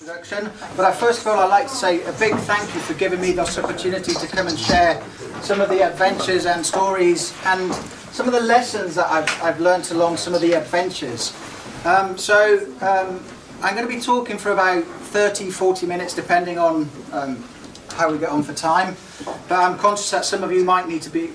Introduction, but first of all I'd like to say a big thank you for giving me this opportunity to come and share some of the adventures and stories and some of the lessons that I've learnt along some of the adventures. I'm going to be talking for about 30-40 minutes depending on how we get on for time, but I'm conscious that some of you might need to be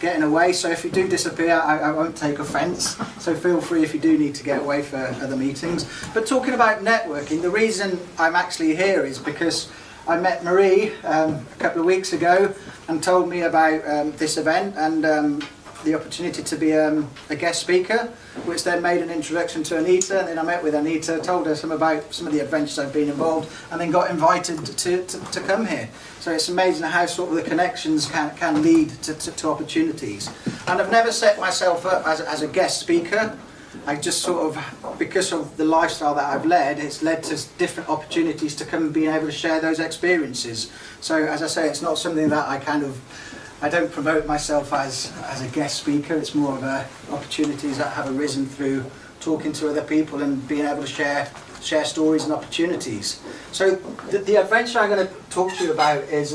getting away, so if you do disappear I won't take offence, so feel free if you do need to get away for other meetings. But talking about networking, the reason I'm actually here is because I met Marie a couple of weeks ago and told me about this event and the opportunity to be a guest speaker, which then made an introduction to Anita, and then I met with Anita, told her about some of the adventures I've been involved, and then got invited to come here. So it's amazing how sort of the connections can lead to opportunities. And I've never set myself up as a guest speaker. I just sort of, because of the lifestyle that I've led, it's led to different opportunities to come and be able to share those experiences. So as I say, it's not something that I don't promote myself as a guest speaker. It's more of opportunities that have arisen through talking to other people and being able to share stories and opportunities. So the adventure I'm going to talk to you about is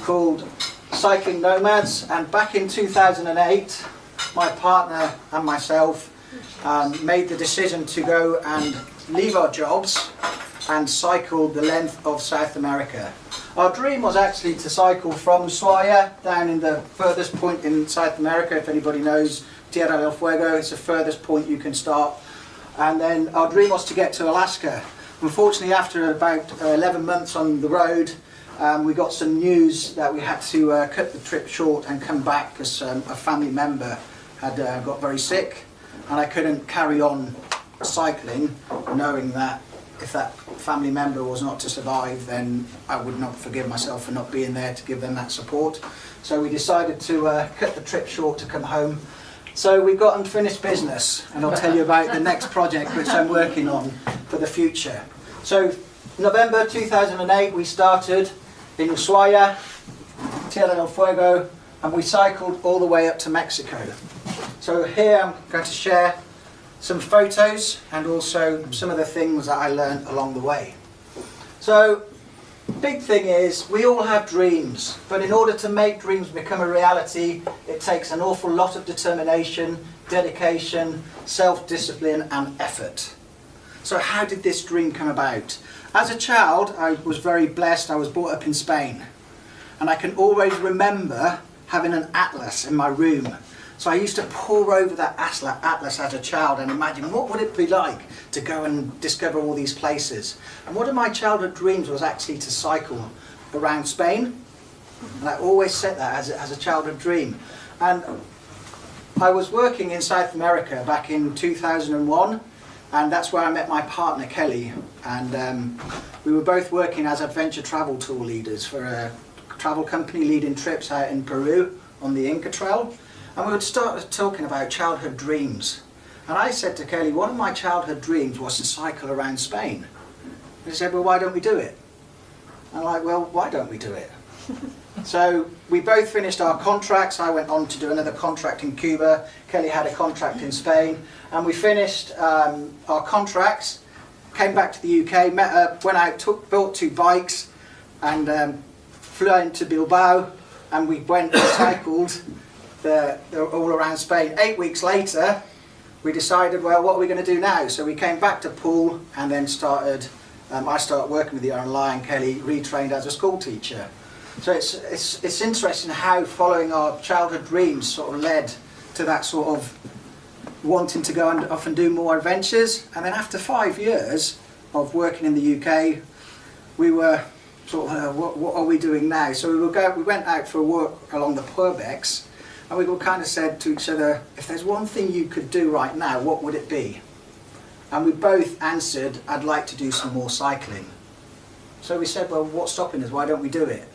called Cycling Nomads, and back in 2008 my partner and myself made the decision to go and leave our jobs and cycle the length of South America. Our dream was actually to cycle from Ushuaia down in the furthest point in South America. If anybody knows Tierra del Fuego, it's the furthest point you can start. And then our dream was to get to Alaska. Unfortunately, after about 11 months on the road, we got some news that we had to cut the trip short and come back because a family member had got very sick, and I couldn't carry on cycling knowing that if that family member was not to survive, then I would not forgive myself for not being there to give them that support. So we decided to cut the trip short to come home. So we've got unfinished business, and I'll tell you about the next project which I'm working on for the future. So November 2008 we started in Ushuaia, Tierra del Fuego, and we cycled all the way up to Mexico. So here I'm going to share some photos and also some of the things that I learned along the way. So, big thing is, we all have dreams, but in order to make dreams become a reality, it takes an awful lot of determination, dedication, self-discipline and effort. So how did this dream come about? As a child, I was very blessed. I was brought up in Spain, and I can always remember having an atlas in my room. So I used to pore over that atlas as a child and imagine what would it be like to go and discover all these places. And one of my childhood dreams was actually to cycle around Spain. And I always set that as a childhood dream. And I was working in South America back in 2001, and that's where I met my partner Kelly. And we were both working as adventure travel tour leaders for a travel company leading trips out in Peru on the Inca Trail. And we would start talking about childhood dreams. And I said to Kelly, one of my childhood dreams was to cycle around Spain. And she said, well, why don't we do it? And I'm like, well, why don't we do it? So we both finished our contracts. I went on to do another contract in Cuba. Kelly had a contract in Spain. And we finished our contracts, came back to the UK, met up, went out, bought 2 bikes, and flew into Bilbao. And we went and cycled all around Spain. 8 weeks later, we decided, well, what are we going to do now? So we came back to Poole and then started, I started working with the RLI, and Kelly retrained as a school teacher. So it's interesting how following our childhood dreams sort of led to that sort of wanting to go and off and do more adventures. And then after 5 years of working in the UK, we were sort of, what are we doing now? So we went out for a walk along the Puerbex, and we all kind of said to each other, if there's one thing you could do right now, what would it be? And we both answered, I'd like to do some more cycling. So we said, well, what's stopping us? Why don't we do it?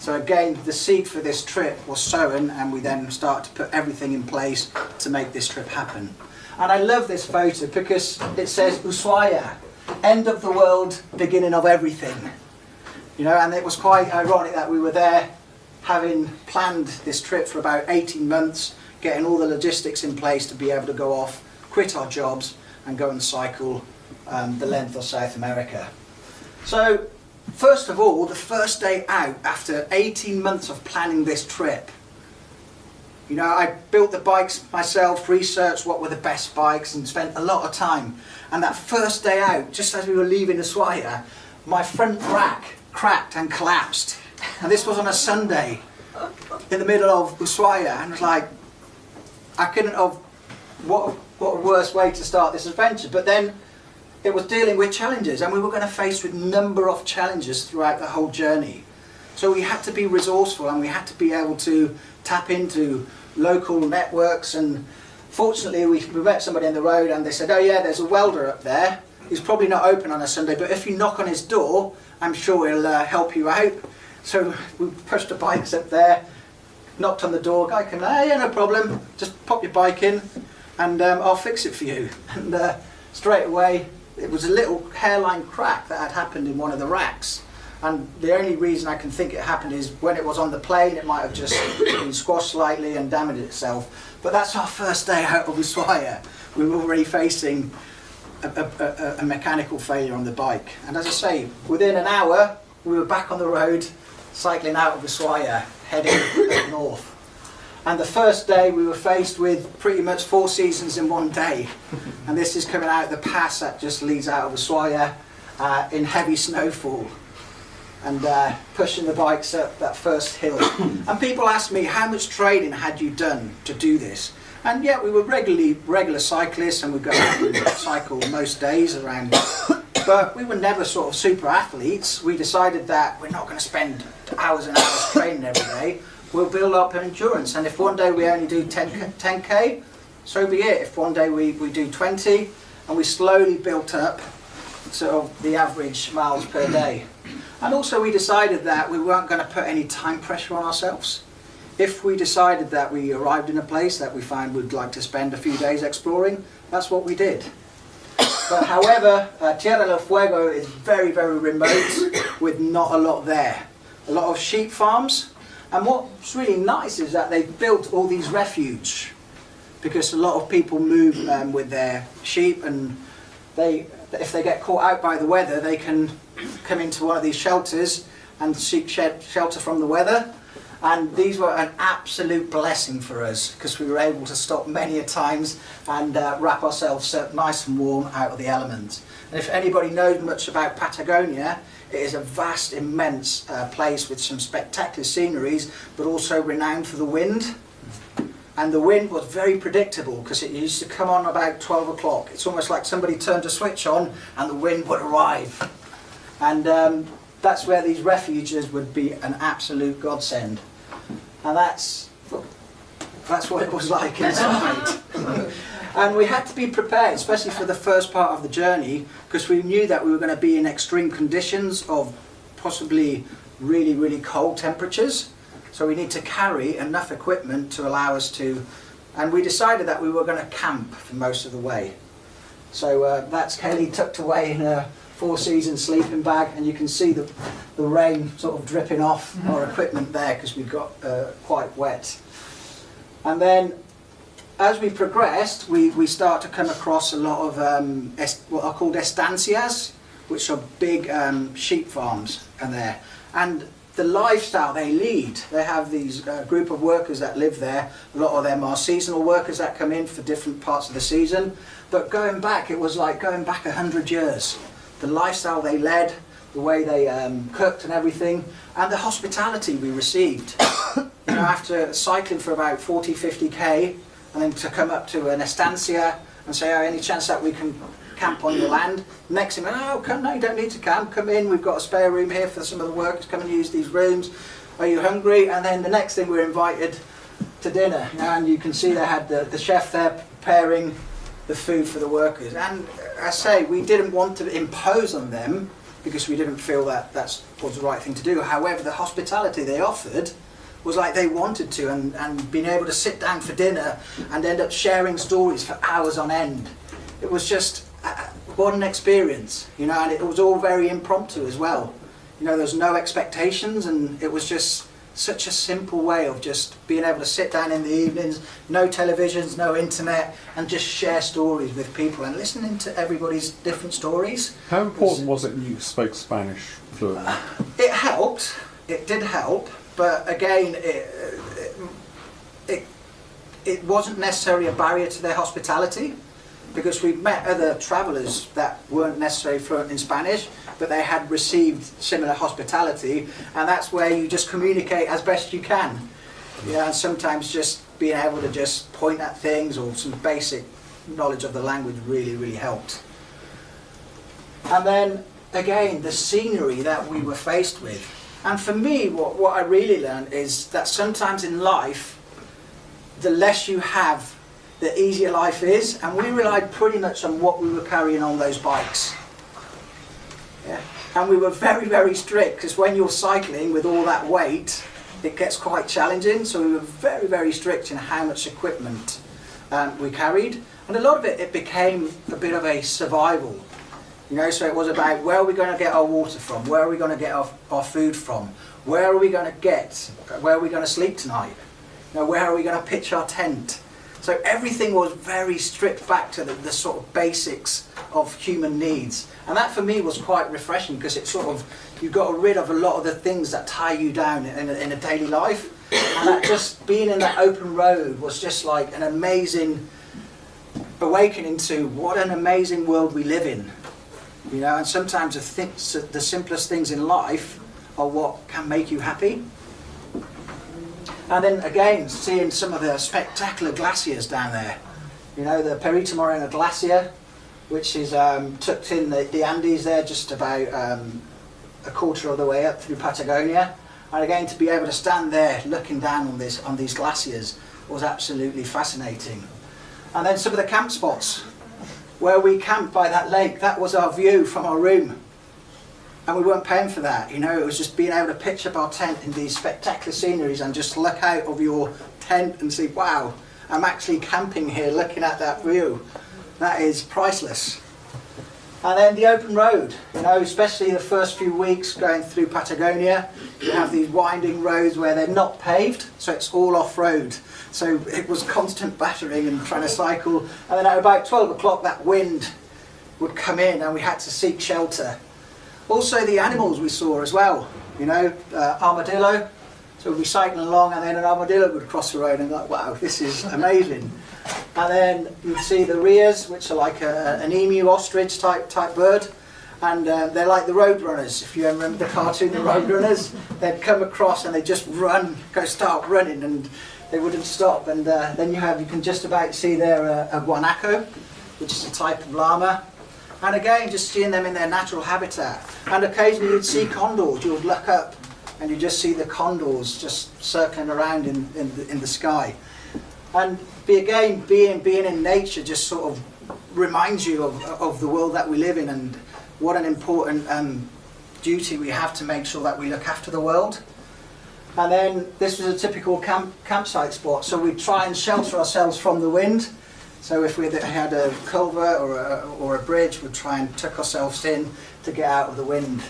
So again, the seed for this trip was sown, and we then started to put everything in place to make this trip happen. And I love this photo because it says Ushuaia, end of the world, beginning of everything. You know, and it was quite ironic that we were there having planned this trip for about 18 months, getting all the logistics in place to be able to go off, quit our jobs and go and cycle the length of South America. So first of all, the first day out after 18 months of planning this trip, you know, I built the bikes myself, researched what were the best bikes and spent a lot of time. And that first day out, just as we were leaving Ushuaia, my front rack cracked and collapsed. And this was on a Sunday in the middle of Ushuaia, and it was like, I couldn't have, what a worse way to start this adventure. But then it was dealing with challenges, and we were going to face with a number of challenges throughout the whole journey. So we had to be resourceful, and we had to be able to tap into local networks. And fortunately we met somebody on the road, and they said, oh yeah, there's a welder up there. He's probably not open on a Sunday, but if you knock on his door, I'm sure he'll help you out. So we pushed the bikes up there, knocked on the door, guy came, hey, yeah, no problem, just pop your bike in and I'll fix it for you. And straight away, it was a little hairline crack that had happened in one of the racks. And the only reason I can think it happened is when it was on the plane, it might have just been squashed slightly and damaged itself. But that's our first day out of Ushuaia. We were already facing a mechanical failure on the bike. And as I say, within an hour, we were back on the road, cycling out of Ushuaia, heading up north. And the first day we were faced with pretty much 4 seasons in one day. And this is coming out of the pass that just leads out of Ushuaia in heavy snowfall. And pushing the bikes up that first hill. And people ask me, how much training had you done to do this? And yeah, we were regular cyclists, and we'd go out and cycle most days around. But we were never sort of super athletes. We decided that we're not going to spend hours and hours training every day. We'll build up an endurance. And if one day we only do 10k, so be it. If one day we do 20, and we slowly built up sort of the average miles per day. And also we decided that we weren't going to put any time pressure on ourselves. If we decided that we arrived in a place that we found we'd like to spend a few days exploring, that's what we did. But however, Tierra del Fuego is very, very remote with not a lot there. A lot of sheep farms. And what's really nice is that they've built all these refuge, because a lot of people move with their sheep, and if they get caught out by the weather, they can come into one of these shelters and seek shelter from the weather. And these were an absolute blessing for us, because we were able to stop many a times and wrap ourselves up nice and warm out of the elements. And if anybody knows much about Patagonia, it is a vast, immense place with some spectacular sceneries, but also renowned for the wind. And the wind was very predictable, because it used to come on about 12 o'clock. It's almost like somebody turned a switch on and the wind would arrive. And that's where these refuges would be an absolute godsend. And that's what it was like inside. And we had to be prepared, especially for the first part of the journey, because we knew that we were going to be in extreme conditions of possibly really, really cold temperatures. So we need to carry enough equipment to allow us to, and we decided that we were going to camp for most of the way. So that's Kelly tucked away in a 4-season sleeping bag, and you can see the rain sort of dripping off our equipment there, because we got quite wet. And then as we progressed, we start to come across a lot of what are called estancias, which are big sheep farms and there. And the lifestyle they lead, they have these group of workers that live there. A lot of them are seasonal workers that come in for different parts of the season. But going back, it was like going back 100 years. The lifestyle they led, the way they cooked and everything, and the hospitality we received. You know, after cycling for about 40, 50k, and then to come up to an estancia and say, oh, any chance that we can camp on your land? Next thing, oh, no, you don't need to camp, come in, we've got a spare room here for some of the workers, come and use these rooms. Are you hungry? And then the next thing, we're invited to dinner. And you can see they had the chef there preparing the food for the workers. And I say, we didn't want to impose on them, because we didn't feel that that was the right thing to do. However, the hospitality they offered was like they wanted to, and being able to sit down for dinner and end up sharing stories for hours on end. It was just, what an experience, you know, and it was all very impromptu as well. You know, there's no expectations, and it was just such a simple way of just being able to sit down in the evenings, no televisions, no internet, and just share stories with people and listening to everybody's different stories. How important was it you spoke Spanish fluently? It helped. It did help, but again, it wasn't necessarily a barrier to their hospitality, because we've met other travellers that weren't necessarily fluent in Spanish, but they had received similar hospitality, and that's where you just communicate as best you can. Yeah, and sometimes just being able to just point at things or some basic knowledge of the language really, really helped. And then again, the scenery that we were faced with. And for me, what I really learned is that sometimes in life, the less you have, the easier life is, and we relied pretty much on what we were carrying on those bikes. Yeah. And we were very, very strict, because when you're cycling with all that weight, it gets quite challenging, so we were very, very strict in how much equipment we carried. And a lot of it became a bit of a survival. You know, so it was about where are we going to get our water from, where are we going to get our food from, where are we going to sleep tonight, you know, where are we going to pitch our tent. So everything was very strict back to the sort of basics of human needs. And that for me was quite refreshing, because it sort of, you got rid of a lot of the things that tie you down in a daily life. And that just being in that open road was just like an amazing awakening to what an amazing world we live in. You know, and sometimes the simplest things in life are what can make you happy. And then again, seeing some of the spectacular glaciers down there. You know, the Perito Moreno Glacier, which is tucked in the Andes there, just about a quarter of the way up through Patagonia. And again, to be able to stand there looking down on these glaciers was absolutely fascinating. And then some of the camp spots, where we camped by that lake, that was our view from our room. And we weren't paying for that, you know, it was just being able to pitch up our tent in these spectacular sceneries and just look out of your tent and see, wow, I'm actually camping here looking at that view. That is priceless. And then the open road, you know, especially the first few weeks going through Patagonia, you have these winding roads where they're not paved, so it's all off-road. So it was constant battering and trying to cycle. And then at about 12 o'clock that wind would come in and we had to seek shelter. Also the animals we saw as well, you know, armadillo. So we'd be cycling along and then an armadillo would cross the road and like, wow, this is amazing. And then you'd see the rheas, which are like an emu, ostrich type bird. And they're like the Roadrunners. If you remember the cartoon, the Roadrunners, they'd come across and they'd just start running, and they wouldn't stop. And then you can just about see there a guanaco, which is a type of llama. And again, just seeing them in their natural habitat. And occasionally you'd see condors. You would look up and you just see the condors just circling around in the sky. And being in nature just sort of reminds you of the world that we live in, and what an important duty we have to make sure that we look after the world. And then this was a typical campsite spot, so we'd try and shelter ourselves from the wind. So if we had a culvert or a bridge, we'd try and tuck ourselves in to get out of the wind.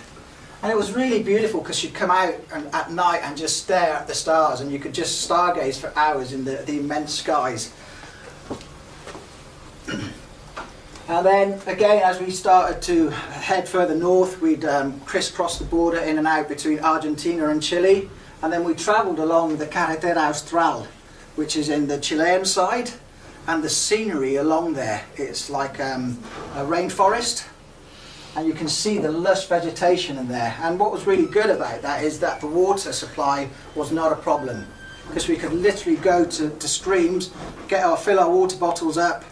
And it was really beautiful, because you'd come out at night and just stare at the stars, and you could just stargaze for hours in the immense skies. And then again, as we started to head further north, we'd crisscross the border in and out between Argentina and Chile, and then we travelled along the Carretera Austral, which is in the Chilean side. And the scenery along there, it's like a rainforest, and you can see the lush vegetation in there. And what was really good about that is that the water supply was not a problem, because we could literally go to streams, fill our water bottles up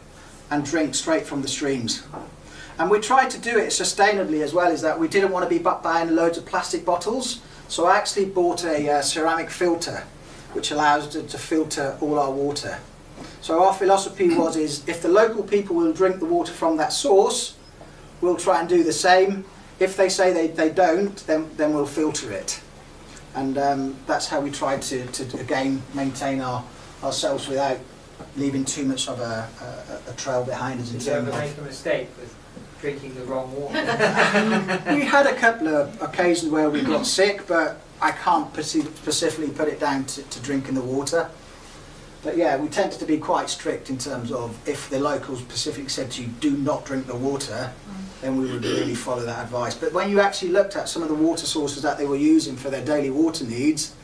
and drink straight from the streams. And we tried to do it sustainably as well, is that we didn't want to be buying loads of plastic bottles, so I actually bought a ceramic filter which allows us to filter all our water. So our philosophy is if the local people will drink the water from that source, we'll try and do the same. If they say they don't, then we'll filter it. And that's how we try to again maintain ourselves without leaving too much of a trail behind us. Did you ever make a mistake with drinking the wrong water? We had a couple of occasions where we got sick, but I can't specifically put it down to drinking the water. But yeah, we tended to be quite strict in terms of if the locals specifically said to you, do not drink the water, then we would really follow that advice. But when you actually looked at some of the water sources that they were using for their daily water needs,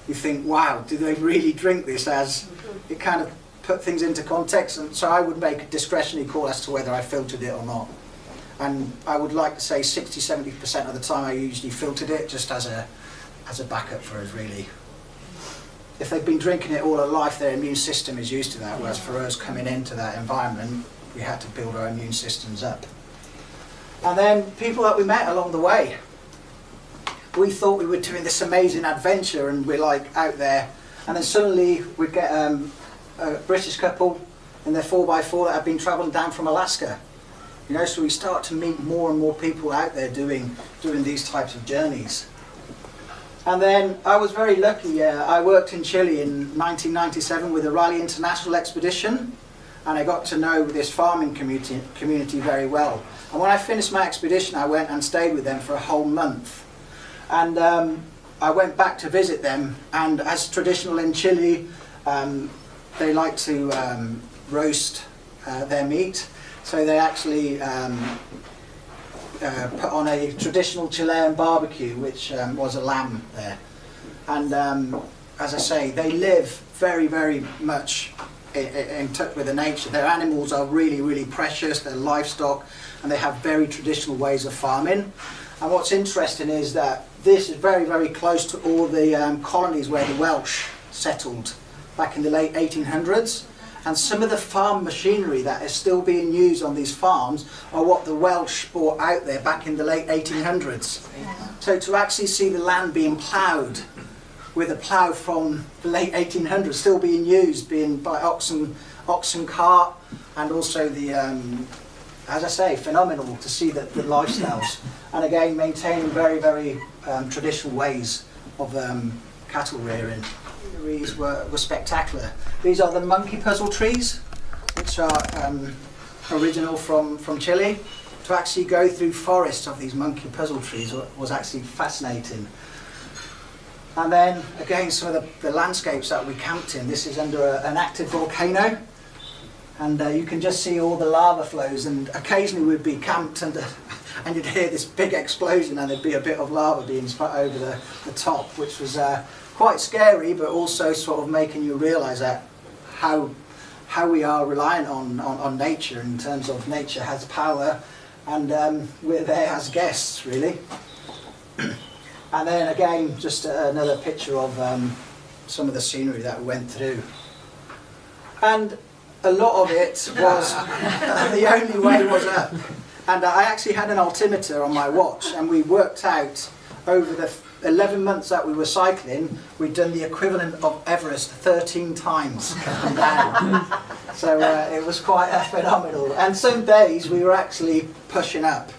you think, wow, do they really drink this? As it kind of put things into context. And so I would make a discretionary call as to whether I filtered it or not. And I would like to say 60–70% of the time I usually filtered it just as a backup for us, really. If they've been drinking it all their life, their immune system is used to that, whereas for us coming into that environment, we had to build our immune systems up. And then people that we met along the way, we thought we were doing this amazing adventure and we're like out there, and then suddenly we'd get a British couple in their 4x4 that had been travelling down from Alaska. You know, so we start to meet more and more people out there doing these types of journeys. And then I was very lucky. I worked in Chile in 1997 with the Raleigh International Expedition, and I got to know this farming community very well. And when I finished my expedition, I went and stayed with them for a whole month. And I went back to visit them, and as traditional in Chile, they like to roast their meat. So they actually put on a traditional Chilean barbecue, which was a lamb there. And as I say, they live very, very much in touch with the nature. Their animals are really, really precious, their livestock, and they have very traditional ways of farming. And what's interesting is that this is very, very close to all the colonies where the Welsh settled back in the late 1800s. And some of the farm machinery that is still being used on these farms are what the Welsh brought out there back in the late 1800s. So to actually see the land being ploughed with a plough from the late 1800s still being used, being by oxen cart, and also the, as I say, phenomenal to see the lifestyles. And again, maintaining very, very traditional ways of cattle rearing. These were spectacular. These are the monkey puzzle trees, which are original from Chile. To actually go through forests of these monkey puzzle trees was actually fascinating. And then again, some of the landscapes that we camped in. This is under an active volcano, and you can just see all the lava flows. And occasionally we'd be camped and you'd hear this big explosion, and there'd be a bit of lava being spat over the top, which was quite scary, but also sort of making you realise that how we are reliant on nature, in terms of nature has power, and we're there as guests, really. And then again, just another picture of some of the scenery that we went through. And a lot of it was, the only way was up. And I actually had an altimeter on my watch, and we worked out over the 11 months that we were cycling, we'd done the equivalent of Everest 13 times coming down. So it was quite phenomenal. And some days we were actually pushing up.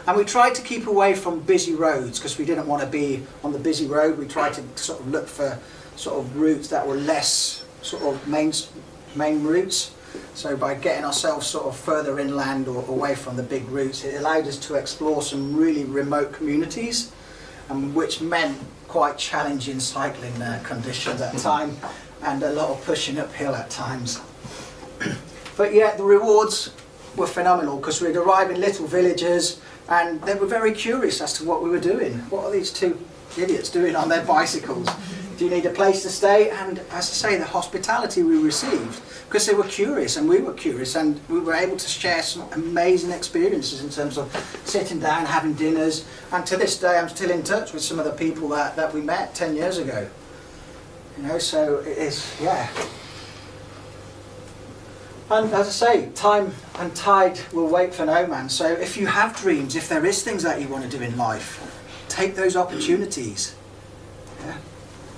And we tried to keep away from busy roads because we didn't want to be on the busy road. We tried to sort of look for sort of routes that were less sort of main routes. So by getting ourselves sort of further inland or away from the big routes, it allowed us to explore some really remote communities, which meant quite challenging cycling conditions at the time, and a lot of pushing uphill at times. But yeah, the rewards were phenomenal because we'd arrive in little villages, and they were very curious as to what we were doing. What are these two idiots doing on their bicycles? Do you need a place to stay? And as I say, the hospitality we received, because they were curious and we were curious, and we were able to share some amazing experiences in terms of sitting down, having dinners. And to this day, I'm still in touch with some of the people that we met 10 years ago. You know, so it is, yeah. And as I say, time and tide will wait for no man. So if you have dreams, if there is things that you want to do in life, take those opportunities. Yeah.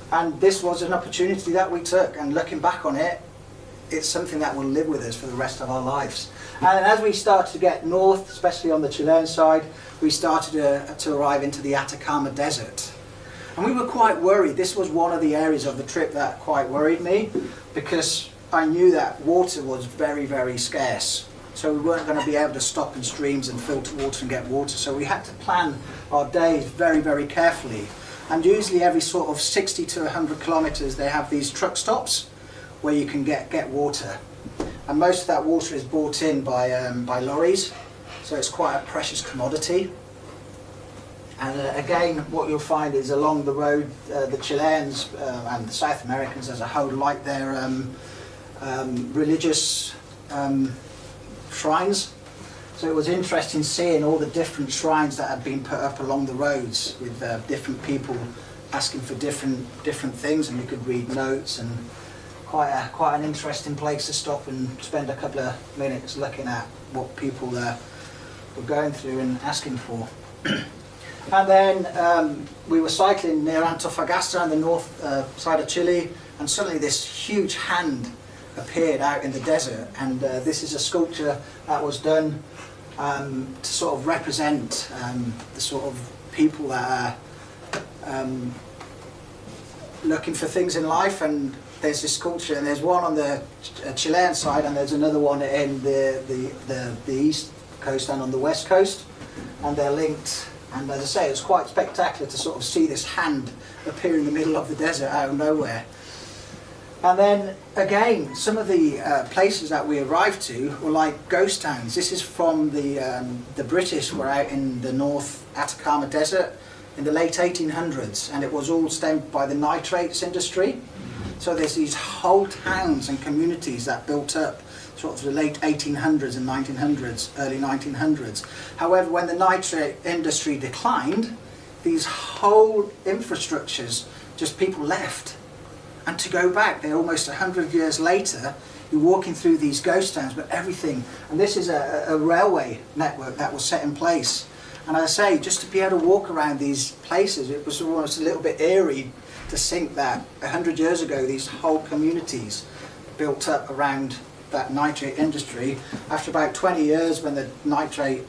And this was an opportunity that we took, and looking back on it, it's something that will live with us for the rest of our lives. And as we started to get north, especially on the Chilean side, we started to arrive into the Atacama Desert. And we were quite worried. This was one of the areas of the trip that quite worried me, because I knew that water was very, very scarce. so we weren't going to be able to stop in streams and filter water and get water. So we had to plan our days very, very carefully. And usually every sort of 60 to 100 kilometres they have these truck stops where you can get water. And most of that water is brought in by lorries, so it's quite a precious commodity. And again, what you'll find is along the road, the Chileans and the South Americans as a whole like their religious shrines. So it was interesting seeing all the different shrines that had been put up along the roads with different people asking for different things, and you could read notes, and quite an interesting place to stop and spend a couple of minutes looking at what people were going through and asking for. And then we were cycling near Antofagasta on the north side of Chile, and suddenly this huge hand appeared out in the desert, and this is a sculpture that was done to sort of represent the sort of people that are looking for things in life. And there's this sculpture, and there's one on the Chilean side, and there's another one in the east coast and on the west coast, and they're linked. And as I say, it's quite spectacular to sort of see this hand appear in the middle of the desert out of nowhere. And then again, some of the places that we arrived to were like ghost towns. This is from the British were out in the North Atacama Desert in the late 1800s, and it was all stemmed by the nitrates industry. So there's these whole towns and communities that built up sort of the late 1800s and 1900s, early 1900s. However, when the nitrate industry declined, these whole infrastructures, just people left. And to go back, they're almost 100 years later, you're walking through these ghost towns, but everything, and this is a railway network that was set in place. And as I say, just to be able to walk around these places, it was almost a little bit eerie to think that 100 years ago, these whole communities built up around that nitrate industry. After about 20 years, when the nitrate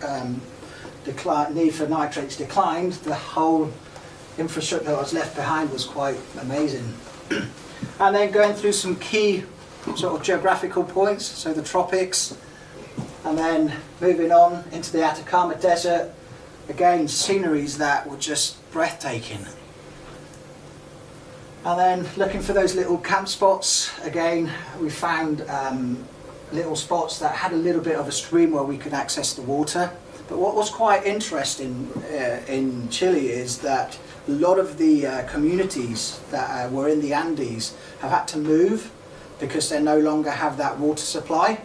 need for nitrates declined, the whole infrastructure that was left behind was quite amazing. And then going through some key sort of geographical points, so the tropics, and then moving on into the Atacama Desert, again sceneries that were just breathtaking. And then looking for those little camp spots, again we found little spots that had a little bit of a stream where we could access the water. But what was quite interesting in Chile is that a lot of the communities that were in the Andes have had to move because they no longer have that water supply.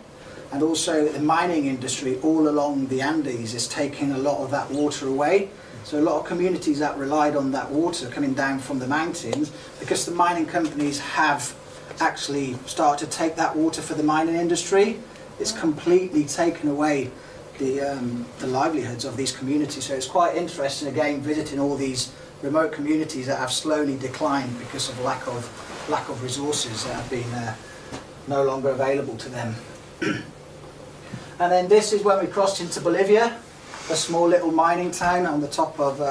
And also the mining industry all along the Andes is taking a lot of that water away. So a lot of communities that relied on that water coming down from the mountains, because the mining companies have actually started to take that water for the mining industry, it's completely taken away the livelihoods of these communities. So it's quite interesting again visiting all these remote communities that have slowly declined because of lack of resources that have been no longer available to them. And then this is when we crossed into Bolivia, a small little mining town on the top of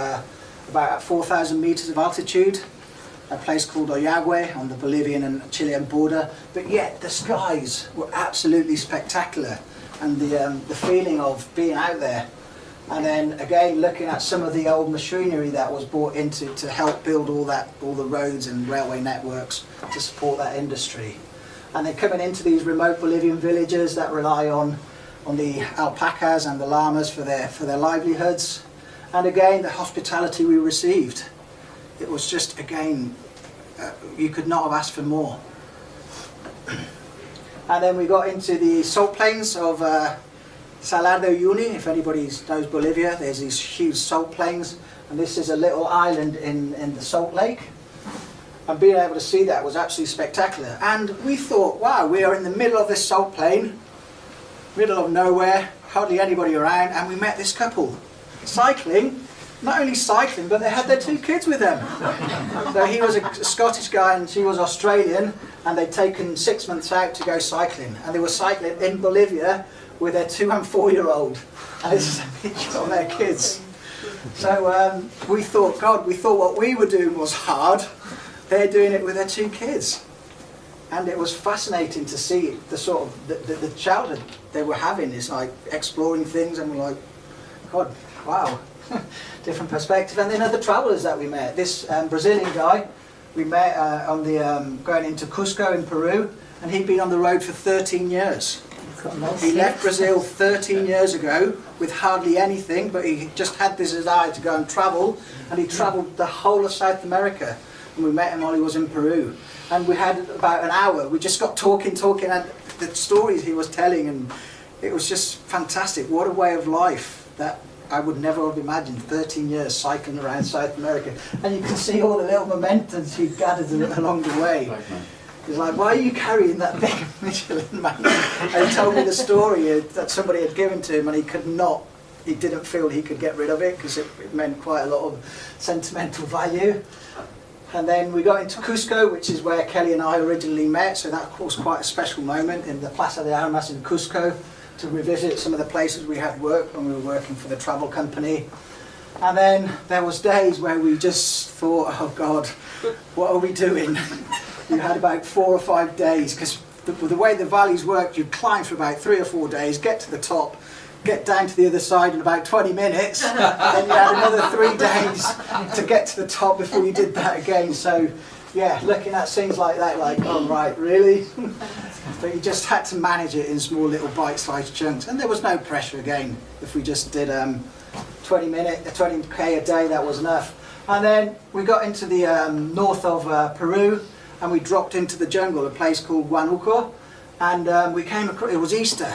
about 4,000 meters of altitude, a place called Oyagüe on the Bolivian and Chilean border. But yet the skies were absolutely spectacular, and the feeling of being out there. And then again looking at some of the old machinery that was brought into to help build all the roads and railway networks to support that industry. And then coming into these remote Bolivian villages that rely on the alpacas and the llamas for their livelihoods. And again the hospitality we received. It was just, again, you could not have asked for more. And then we got into the salt plains of Salar de Uyuni. If anybody knows Bolivia, there's these huge salt plains, and this is a little island in the salt lake. And being able to see that was absolutely spectacular. And we thought, wow, we are in the middle of this salt plain, middle of nowhere, hardly anybody around, and we met this couple cycling. Not only cycling, but they had their 2 kids with them. So he was a Scottish guy and she was Australian, and they'd taken 6 months out to go cycling. And they were cycling in Bolivia with their 2- and 4-year-old. And this is a picture of their kids. So we thought what we were doing was hard. They're doing it with their 2 kids. And it was fascinating to see the sort of the childhood they were having. It's like exploring things, and we're like, God, wow, different perspective. And then other travellers that we met. This Brazilian guy we met on the going into Cusco in Peru, and he'd been on the road for 13 years. He left Brazil 13 years ago with hardly anything, but he just had this desire to go and travel, and he travelled the whole of South America. And we met him while he was in Peru. And we had about an hour. We just got talking, and the stories he was telling, and it was just fantastic. What a way of life that I would never have imagined. 13 years cycling around South America. And you can see all the little mementos he gathered along the way. He's like, why are you carrying that big Michelin man? And he told me the story that somebody had given to him, and he didn't feel he could get rid of it because it meant quite a lot of sentimental value. And then we got into Cusco, which is where Kelly and I originally met, so that was quite a special moment in the Plaza de Armas in Cusco to revisit some of the places we had worked when we were working for the travel company. And then there was days where we just thought, oh God, what are we doing? You had about 4 or 5 days, because the way the valleys worked, you'd climb for about 3 or 4 days, get to the top, get down to the other side in about 20 minutes, and then you had another 3 days to get to the top before you did that again. So yeah, looking at things like that, like, oh right, really? But you just had to manage it in small little bite-sized chunks, and there was no pressure again. If we just did 20k a day, that was enough. And then we got into the north of Peru, and we dropped into the jungle, a place called Huánuco, and we came across, it was Easter,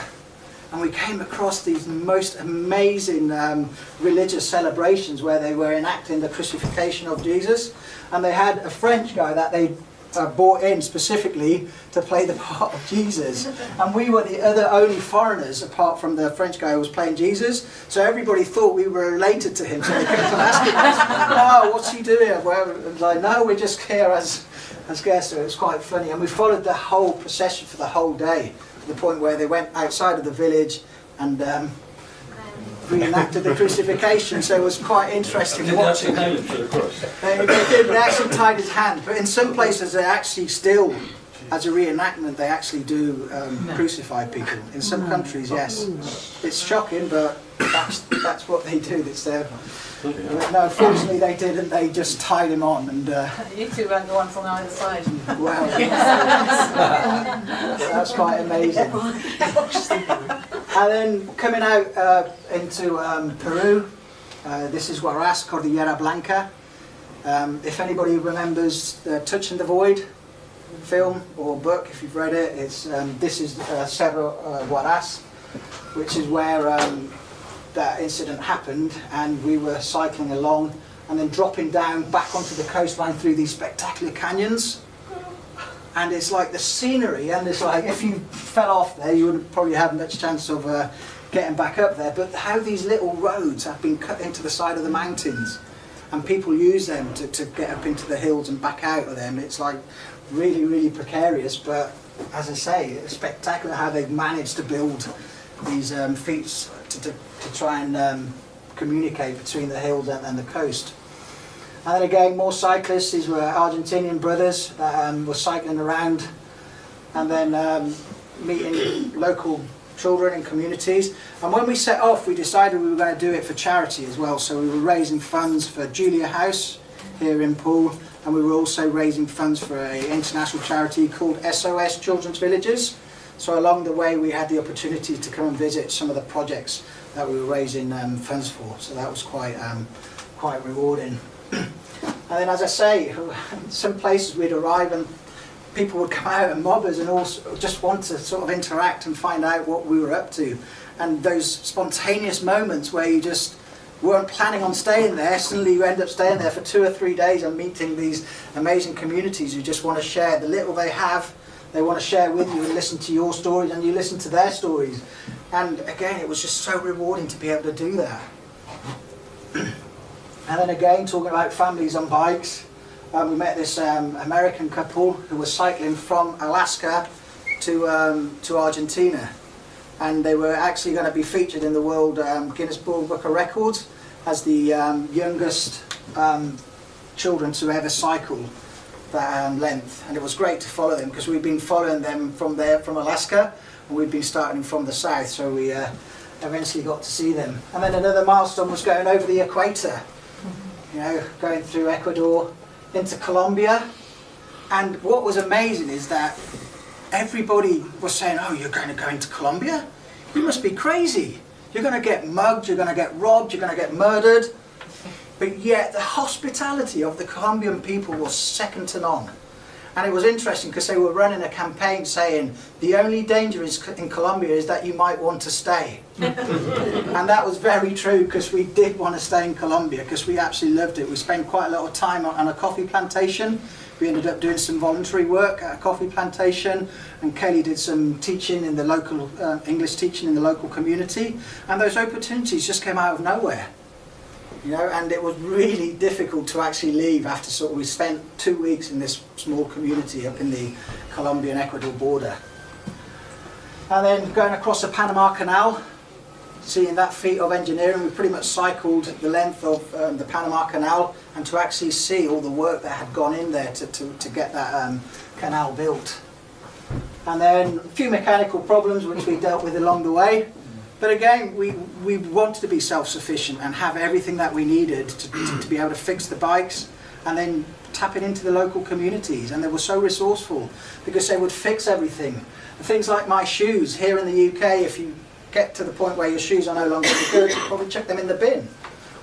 and we came across these most amazing religious celebrations where they were enacting the crucifixion of Jesus, and they had a French guy that they brought in specifically to play the part of Jesus, and we were the only foreigners apart from the French guy who was playing Jesus, so everybody thought we were related to him, so they kept on asking us, no, what's he doing? Well, it was like, no, we're just here as guests. So it was quite funny, and we followed the whole procession for the whole day, to the point where they went outside of the village and reenacted the crucifixion, so it was quite interesting watching. They did, they actually tied his hand, but in some places they actually still, as a reenactment, they actually do crucify people. In some countries, yes. It's shocking, but that's what they do. It's their... No, fortunately they didn't, they just tied him on and... You two weren't the ones on either side. Well, that's quite amazing. And then coming out into Peru, this is Huaraz, Cordillera Blanca. If anybody remembers Touching the Void film or book, if you've read it, it's this is Cerro Huaraz, which is where that incident happened, and we were cycling along and then dropping down back onto the coastline through these spectacular canyons. And it's like the scenery, and it's like if you fell off there you wouldn't probably have much chance of getting back up there, but how these little roads have been cut into the side of the mountains and people use them to get up into the hills and back out of them. It's like really, really precarious, but as I say, it's spectacular how they've managed to build these feats to try and communicate between the hills and the coast. And then again, more cyclists. These were Argentinian brothers that were cycling around, and then meeting local children in communities. And when we set off, we decided we were going to do it for charity as well. So we were raising funds for Julia House here in Poole, and we were also raising funds for an international charity called SOS Children's Villages. So along the way we had the opportunity to come and visit some of the projects that we were raising funds for. So that was quite rewarding. And then, as I say, some places we'd arrive and people would come out and mob us and also just want to sort of interact and find out what we were up to. And those spontaneous moments where you just weren't planning on staying there, suddenly you end up staying there for 2 or 3 days and meeting these amazing communities who just want to share the little they have. They want to share with you and listen to your stories, and you listen to their stories. And again, it was just so rewarding to be able to do that. And then again, talking about families on bikes, we met this American couple who was cycling from Alaska to Argentina, and they were actually going to be featured in the World Guinness Book of Records as the youngest children to ever cycle length, and it was great to follow them because we've been following them from Alaska, and we've been starting from the south, so we eventually got to see them. And then another milestone was going over the equator, you know, going through Ecuador into Colombia. And what was amazing is that everybody was saying, oh, you're going to go into Colombia? You must be crazy. You're going to get mugged, you're going to get robbed, you're going to get murdered. But yet the hospitality of the Colombian people was second to none. And it was interesting because they were running a campaign saying the only danger in Colombia is that you might want to stay. And that was very true, because we did want to stay in Colombia because we absolutely loved it. We spent quite a lot of time on a coffee plantation. We ended up doing some voluntary work at a coffee plantation, and Kelly did some teaching in the local, English teaching in the local community, and those opportunities just came out of nowhere. You know, and it was really difficult to actually leave after we spent 2 weeks in this small community up in the Colombian-Ecuador border. And then going across the Panama Canal, seeing that feat of engineering, we pretty much cycled the length of the Panama Canal, and to actually see all the work that had gone in there to get that canal built. And then a few mechanical problems which we dealt with along the way. But again, we wanted to be self-sufficient and have everything that we needed to be able to fix the bikes, and then tap it into the local communities. And they were so resourceful because they would fix everything. Things like my shoes here in the UK, if you get to the point where your shoes are no longer good, you probably chuck them in the bin.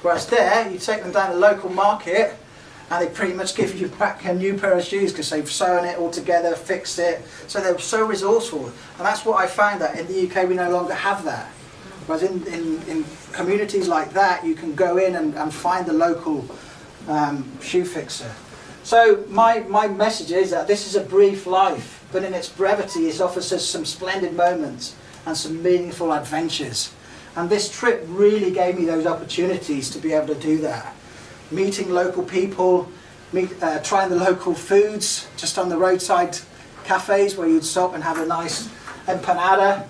Whereas there, you take them down to the local market, and they pretty much give you back a new pair of shoes because they've sewn it all together, fixed it. So they were so resourceful. And that's what I found, that in the UK we no longer have that. Whereas in communities like that, you can go in and find the local shoe fixer. So my message is that this is a brief life, but in its brevity it offers us some splendid moments and some meaningful adventures. And this trip really gave me those opportunities to be able to do that. Meeting local people, trying the local foods, just on the roadside cafes where you'd stop and have a nice empanada.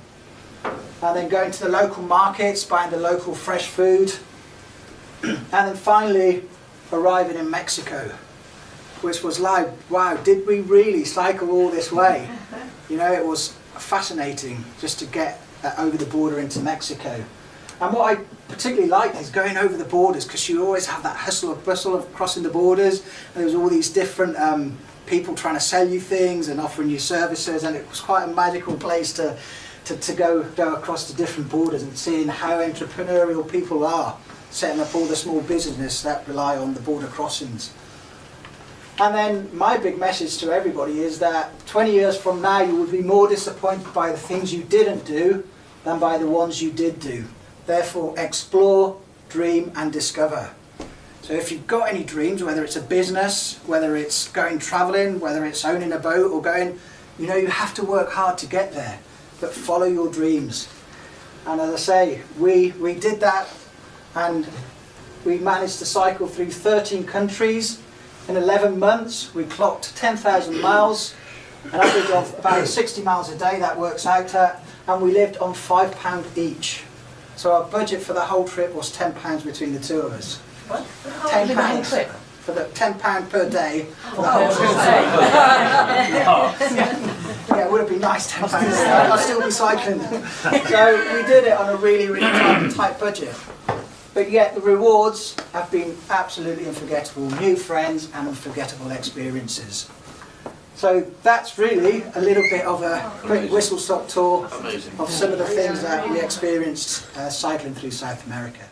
And then going to the local markets, buying the local fresh food. And then finally arriving in Mexico, which was like, wow, did we really cycle all this way? You know, it was fascinating just to get over the border into Mexico. And what I particularly liked is going over the borders, because you always have that hustle and bustle of crossing the borders, and there was all these different people trying to sell you things and offering you services, and it was quite a magical place to go across the different borders and seeing how entrepreneurial people are, setting up all the small businesses that rely on the border crossings. And then my big message to everybody is that 20 years from now you would be more disappointed by the things you didn't do than by the ones you did do. Therefore, explore, dream and discover. So if you've got any dreams, whether it's a business, whether it's going travelling, whether it's owning a boat or going, you know, you have to work hard to get there. But follow your dreams. And as I say, we did that, and we managed to cycle through 13 countries. In 11 months, we clocked 10,000 miles, an average of about 60 miles a day, that works out at, and we lived on £5 each. So our budget for the whole trip was £10 between the two of us. What? £10 for the £10 per day for the whole trip. Yeah, it would have been nice, £10 a day. I'd still be cycling. So we did it on a really, really tight budget. But yet the rewards have been absolutely unforgettable. New friends and unforgettable experiences. So that's really a little bit of a quick whistle-stop tour of some of the things that we experienced cycling through South America.